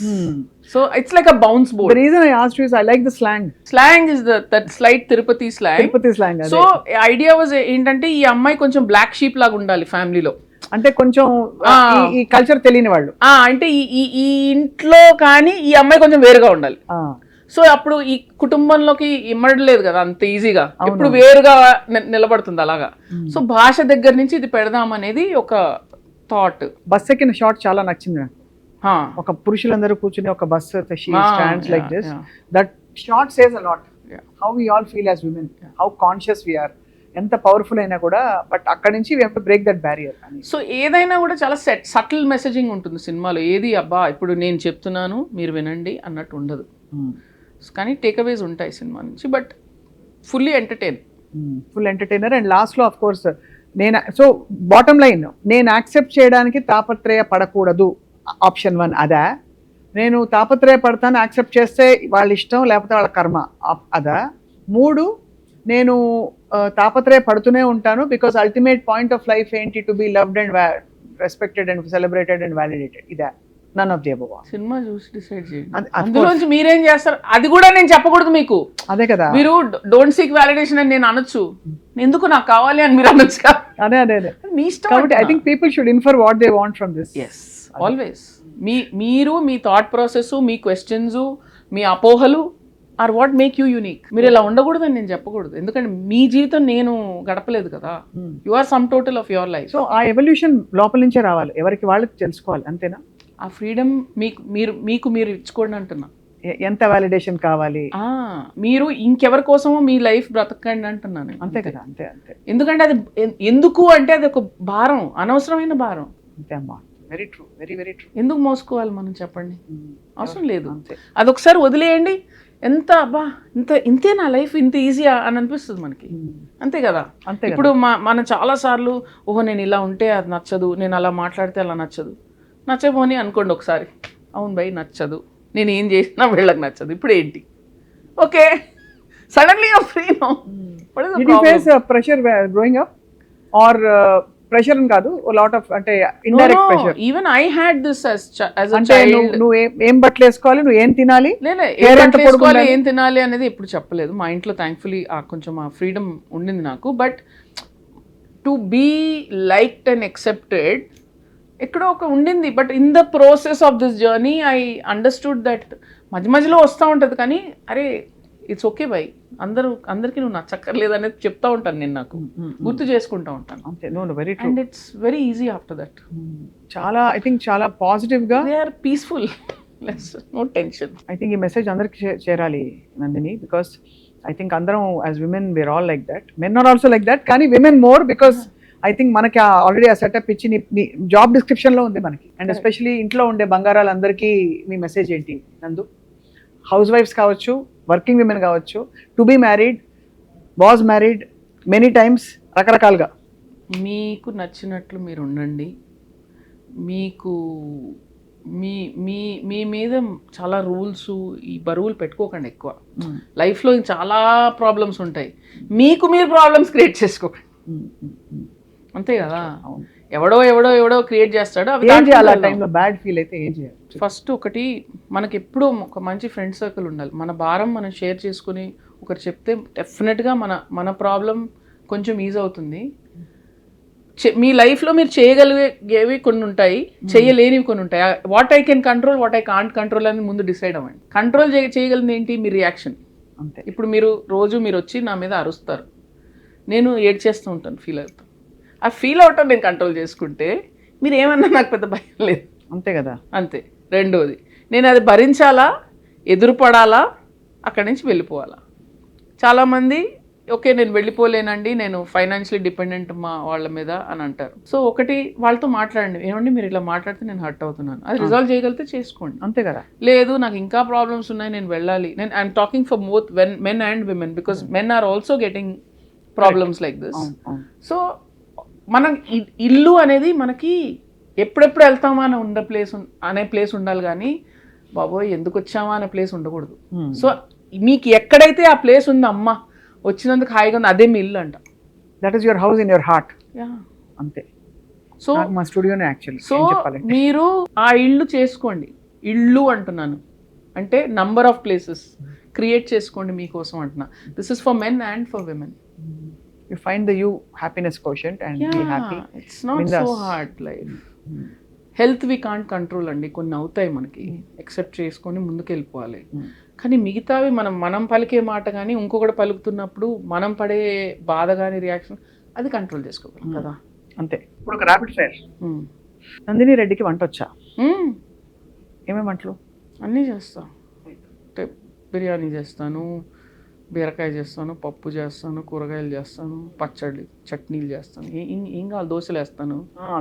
So it's like a bounce board. The reason I asked you is I like the slang. Slang is that slight Tirupati slang. Tirupati slang. So idea was ఏంటంటే ఈ అమ్మాయి కొంచెం black sheep లాగా ఉండాలి ఫ్యామిలీలో. అంటే కొంచెం ఈ కల్చర్ తెలియని వాళ్ళు. అంటే ఈ ఇంట్లో కానీ ఈ అమ్మాయి కొంచెం వేరుగా ఉండాలి. సో అప్పుడు ఈ కుటుంబంలోకి ఇమ్మడలేదు కదా అంత ఈజీగా, ఇప్పుడు వేరుగా నిలబడుతుంది అలాగా. సో భాష దగ్గర నుంచి ఇది పెడదాం అనేది ఒక థాట్. బస్ ఎక్కిన షాట్ చాలా నచ్చింది నాకు. ఒక పురుషులందరూ కూర్చుని ఒక bus stands like this, that shot says a lot. How we all feel as women, how conscious we are, ఎంత పవర్ఫుల్ అయినా కూడా, బట్ అక్కడ నుంచి we have to break that barrier. So ఏదైనా కూడా చాలా సటిల్ మెసేజింగ్ ఉంటుంది సినిమాలో. ఏది అబ్బా ఇప్పుడు నేను చెప్తున్నాను మీరు వినండి అన్నట్టు ఉండదు. కానీ టేక్అవేస్ ఉంటాయి సినిమా నుంచి, బట్ ఫుల్ ఎంటర్టైనర్. అండ్ లాస్ట్లో ఆఫ్ కోర్స్ నేను, సో బాటమ్ లైన్, నేను యాక్సెప్ట్ చేయడానికి తాపత్రయ పడకూడదు ఆప్షన్ 1 అదా, నేను తాపత్రయ పడతాను యాక్సెప్ట్ చేస్తే వాళ్ళ ఇష్టం లేకపోతే వాళ్ళ కర్మ అదా, 3 నేను తాపత్రయ పడుతూనే ఉంటాను because ultimate point of life ఏంటి, to be loved and respected and celebrated and validated, ఇదా? None of the above. సినిమా చూసి డిసైడ్ చేయండి. అందులోంచి మీరేం చేస్తారు అది కూడా నేను చెప్పకూడదు మీకు. అదే కదా, మీరు డోంట్ సీక్ వ్యాలిడేషన్ అని నేను అనొచ్చు, ఎందుకు నాకు కావాలి అని మీరు అనొచ్చు. అదే మీ ఇష్టం. కాబట్టి I think people should infer what they want from this. yes always. మీరు మీ థాట్ ప్రాసెస్, మీ క్వశ్చన్స్, మీ అపోహలు are what make you unique. మీరు ఇలా ఉండకూడదని నేను చెప్పకూడదు, ఎందుకంటే మీ జీవితం నేను గడపలేదు కదా. You are sum total of your life. So ఆ ఎవల్యూషన్ లోపల నుంచే రావాలి, ఎవరికి వాళ్ళకి తెలుసుకోవాలి, అంతేనా? ఆ ఫ్రీడమ్ మీరు ఇచ్చుకోండి అంటున్నా. ఎంత వ్యాలిడేషన్ కావాలి, మీరు ఇంకెవరి కోసమో మీ లైఫ్ బ్రతకండి అంటున్నాను. అంతే కదా, అంతే. ఎందుకంటే అది ఎందుకు అంటే అది ఒక భారం, అనవసరమైన భారం. అంతే అమ్మా, వెరీ ట్రూ, వెరీ ట్రూ. ఎందుకు మోసుకోవాలి మనం, చెప్పండి, అవసరం లేదు. అదొకసారి వదిలేయండి. ఎంత అబ్బా ఇంతే నా లైఫ్, ఇంత ఈజీయా అని అనిపిస్తుంది మనకి. అంతే కదా. ఇప్పుడు మనం చాలా సార్లు ఓహో నేను ఇలా ఉంటే అది నచ్చదు, నేను అలా మాట్లాడితే అలా నచ్చబోని అనుకోండి ఒకసారి, అవును భయ్ నచ్చదు, నేను ఏం చేసినా వీళ్ళకి నచ్చదు, ఇప్పుడు ఏంటి, okay suddenly you're free now. Did you face pressure growing up or pressure అని కాదు, లాట్ ఆఫ్ అంటే indirect pressure? Even I had this as a అంటే నువ్వు ఏం బట్టలు వేసుకోవాలి, నువ్వు ఏం తినాలి, ఏం తినాలి అనేది ఎప్పుడు చెప్పలేదు. మా ఇంట్లో థ్యాంక్ఫుల్లీ కొంచెం ఆ ఫ్రీడమ్ ఉండింది నాకు. But to be liked and accepted ఎక్కడో ఒక ఉండింది. But in the process of this journey I understood that మధ్యలో వస్తూ ఉంటుంది, కానీ అరే ఇట్స్ ఓకే బై, అందరికీ నువ్వు నచ్చక్కర్లేదు అనేది చెప్తా ఉంటాను నేను, నాకు గుర్తు చేసుకుంటా ఉంటాను. And it's very easy after that. చాలా ఐ థింక్ చాలా పాజిటివ్ గా they are peaceful, no tension. I think ఈ మెసేజ్ అందరికి చేరాలి నందిని, బికాస్ ఐ థింక్ అందరం as women we're all like that, men are also like that, కానీ women more because I think మనకి already ఆ setup ఇచ్చి నీ జాబ్ డిస్క్రిప్షన్లో ఉంది మనకి. అండ్ ఎస్పెషలీ ఇంట్లో ఉండే బంగారాలందరికీ మీ మెసేజ్ ఏంటి నందు? హౌస్ వైఫ్స్ కావచ్చు, వర్కింగ్ విమెన్ కావచ్చు, to be married, was married many times, రకరకాలుగా. మీకు నచ్చినట్లు మీరు ఉండండి. మీకు మీ మీ మీ మీద చాలా రూల్స్, ఈ బరువులు పెట్టుకోకండి ఎక్కువ. లైఫ్లో చాలా ప్రాబ్లమ్స్ ఉంటాయి, మీకు మీరు ప్రాబ్లమ్స్ క్రియేట్ చేసుకోకండి. అంతే కదా, ఎవడో ఎవడో ఎవడో క్రియేట్ చేస్తాడు. ఏం చేయాలి ఆ టైంలో? బ్యాడ్ ఫీల్ అయితే ఏం చేయాలి? ఫస్ట్ ఒకటి, మనకి ఎప్పుడూ ఒక మంచి ఫ్రెండ్ సర్కిల్ ఉండాలి. మన భారం మనం షేర్ చేసుకుని ఒకరు చెప్తే డెఫినెట్గా మన ప్రాబ్లం కొంచెం ఈజీ అవుతుంది. మీ లైఫ్లో మీరు చేయగలిగేవి కొన్ని ఉంటాయి, చేయలేనివి కొన్ని ఉంటాయి. What I can control, what I can't control అని ముందు డిసైడ్ అవ్వండి. కంట్రోల్ చేయగలిగింది ఏంటి? మీ రియాక్షన్. అంతే. ఇప్పుడు మీరు వచ్చి నా మీద అరుస్తారు, నేను ఏడ్చేస్తూ ఉంటాను, ఫీల్ అవుతాను. ఆ ఫీల్ అవటం నేను కంట్రోల్ చేసుకుంటే మీరు ఏమన్నా నాకు పెద్ద భయం లేదు. అంతే కదా. అంతే. రెండోది, నేను అది భరించాలా, ఎదురుపడాలా, అక్కడి నుంచి వెళ్ళిపోవాలా. చాలామంది ఓకే నేను వెళ్ళిపోలేనండి, నేను ఫైనాన్షియలీ డిపెండెంట్ మా వాళ్ళ మీద అని అంటారు. సో ఒకటి, వాళ్ళతో మాట్లాడండి, ఏమండి మీరు ఇలా మాట్లాడితే నేను హర్ట్ అవుతున్నాను, అది రిజాల్వ్ చేయగలిగితే చేసుకోండి. అంతే కదా. లేదు నాకు ఇంకా ప్రాబ్లమ్స్ ఉన్నాయి, నేను వెళ్ళాలి, నేను I'm talking for both men and women, because men are also getting problems like this. So మనం ఇల్లు అనేది మనకి ఎప్పుడెప్పుడు వెళ్తామా అని ఉండే ప్లేస్ ఉండాలి, కానీ బాబోయ్ ఎందుకు వచ్చామా అనే ప్లేస్ ఉండకూడదు. సో మీకు ఎక్కడైతే ఆ ప్లేస్ ఉందో, అమ్మ వచ్చినందుకు హాయిగా ఉంది, అదే మీ ఇల్లు అంట. That is your house in your heart. అంతే. సో మా స్టూడియోనే యాక్చువల్లీ. సో మీరు ఆ ఇల్లు చేసుకోండి. ఇల్లు అంటున్నాను అంటే నంబర్ ఆఫ్ ప్లేసెస్ క్రియేట్ చేసుకోండి మీకోసం అంటున్నా. This is for men and for women. You find the you happiness quotient and be happy. It's not so hard life. Health we can't control అండి, కొన్ని అవుతాయి మనకి, ఎక్సెప్ట్ చేసుకొని ముందుకు వెళ్ళిపోవాలి. కానీ మిగతావి మనం పలికే మాట కానీ ఇంకొకటి పలుకుతున్నప్పుడు మనం పడే బాధ కానీ రియాక్షన్, అది కంట్రోల్ చేసుకోగలం కదా. అంతే. ఇప్పుడు ఒక ర్యాపిడ్ ఫైర్. నందిని రెడ్డికి వంట వచ్చా? ఏమేమి వంటలు? అన్నీ చేస్తాను. బిర్యానీ చేస్తాను, బీరకాయ చేస్తాను, పప్పు చేస్తాను, కూరగాయలు చేస్తాను, పచ్చడి చట్నీలు చేస్తాను, ఏం కావాలి, దోశలు వేస్తాను.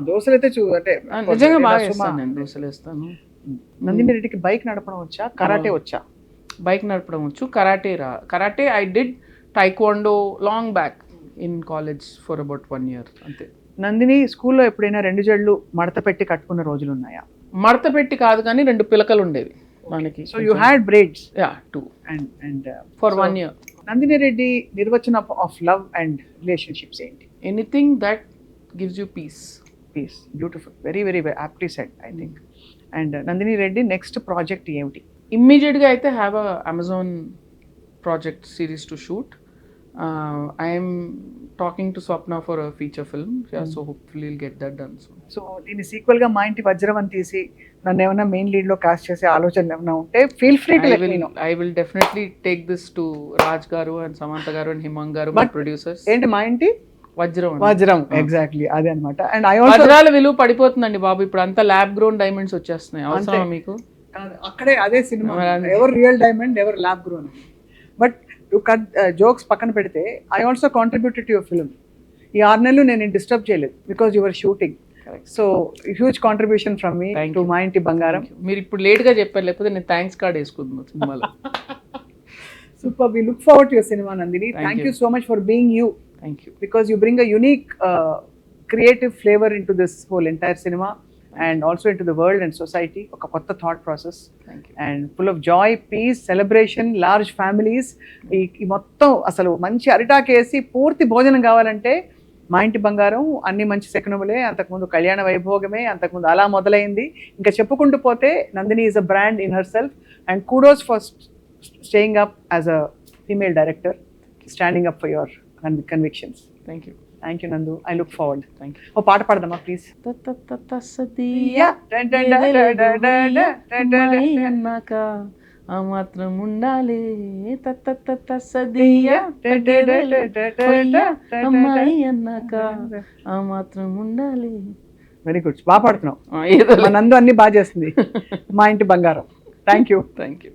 దోశలు అయితే అంటే నిజంగా బాగా వేస్తాను నేను, దోశలు వేస్తాను. నందిని రెడ్డికి బైక్ నడపడం వచ్చా? కరాటే వచ్చా? బైక్ నడపడం వచ్చు. Karate I did taekwondo long back in college for about 1 year అంతే. నందిని స్కూల్లో ఎప్పుడైనా 2 జడలు మడత పెట్టి కట్టుకున్న రోజులు ఉన్నాయా? మడత పెట్టి కాదు కానీ 2 పిలకలు ఉండేవి మనకి. So you had braids? Yeah, 2 and for 1 year. Nandini Reddy నిర్వచనం ఆఫ్ లవ్ అండ్ రిలేషన్షిప్స్ ఏంటి? Anything that gives you peace. Beautiful, very very aptly said I think. And Nandini Reddy next project ఏమిటి? ఇమ్మీడియట్గా అయితే have a Amazon project series to shoot. I'm talking to Swapna for a feature film, so hopefully will get that done soon. So దీని sequel గా మా ఇంటి వజ్రం అని తీసి నన్ను ఏమైనా మెయిన్ లీడ్ లో కాస్ట్ చేసే ఆలోచన ఏమైనా ఉంటే feel free to let me know. I will definitely take this to Raj garu and Samantha garu and Himang garu, my producers. ఏంటి మా ఇంటి వజ్రం? ఎగ్జాక్ట్లీ అదే అన్నమాట. అండ్ ఐ ఆల్సో వజ్రాల విలువ పడిపోతుందండి బాబు, ఇప్పుడు అంతా ల్యాబ్ గ్రోన్ డైమండ్స్ వచ్చేస్తున్నాయి. అవసరమా మీకు? అక్కడే అదే సినిమా, ఎవరు రియల్ డైమండ్ ఎవరు lab grown. But to cut jokes పక్కన పెడితే I also contributed to your film. ఈ 6 నెలలు నేను డిస్టర్బ్ చేయలేదు because your shooting. So huge contribution from me to మా ఇంటి బంగారం. మీరు ఇప్పుడు లేట్ గా చెప్పారు, లేకపోతే నేను థ్యాంక్స్ కార్డ్ వేసుకుంటున్నాను సినిమాలో. Super, we look forward to your cinema Nandini. Thank you so much for being you. Thank you. Because you bring a unique creative flavor into this whole entire cinema and also into the world and society. Oka kotta thought process. Thank you. And full of joy, peace, celebration, large families. ఈ మొత్తం అసలు మంచి అరిటాకేసి పూర్తి భోజనం కావాలంటే మా ఇంటి బంగారం. అన్ని మంచి శకునములే, అంతకుముందు కళ్యాణ వైభోగమే, అంతకుముందు అలా మొదలైంది. ఇంకా చెప్పుకుంటూ పోతే Nandini is a brand in her self. And kudos for staying up as a female director, standing up for your convictions. Thank you. Thank you Nandu, I look forward. Thank you. ఓ పాట పాడదామా ప్లీజ్? అన్నాక ఆ మాత్రం ఉండాలి, సదియా అమ్మాయి అన్నాక ఆ మాత్రం ఉండాలి. వెరీ గుడ్, బాగా పాడుతున్నావు. నందు అన్ని బాగా చేస్తుంది. మా ఇంటి బంగారం. Thank you. Thank you.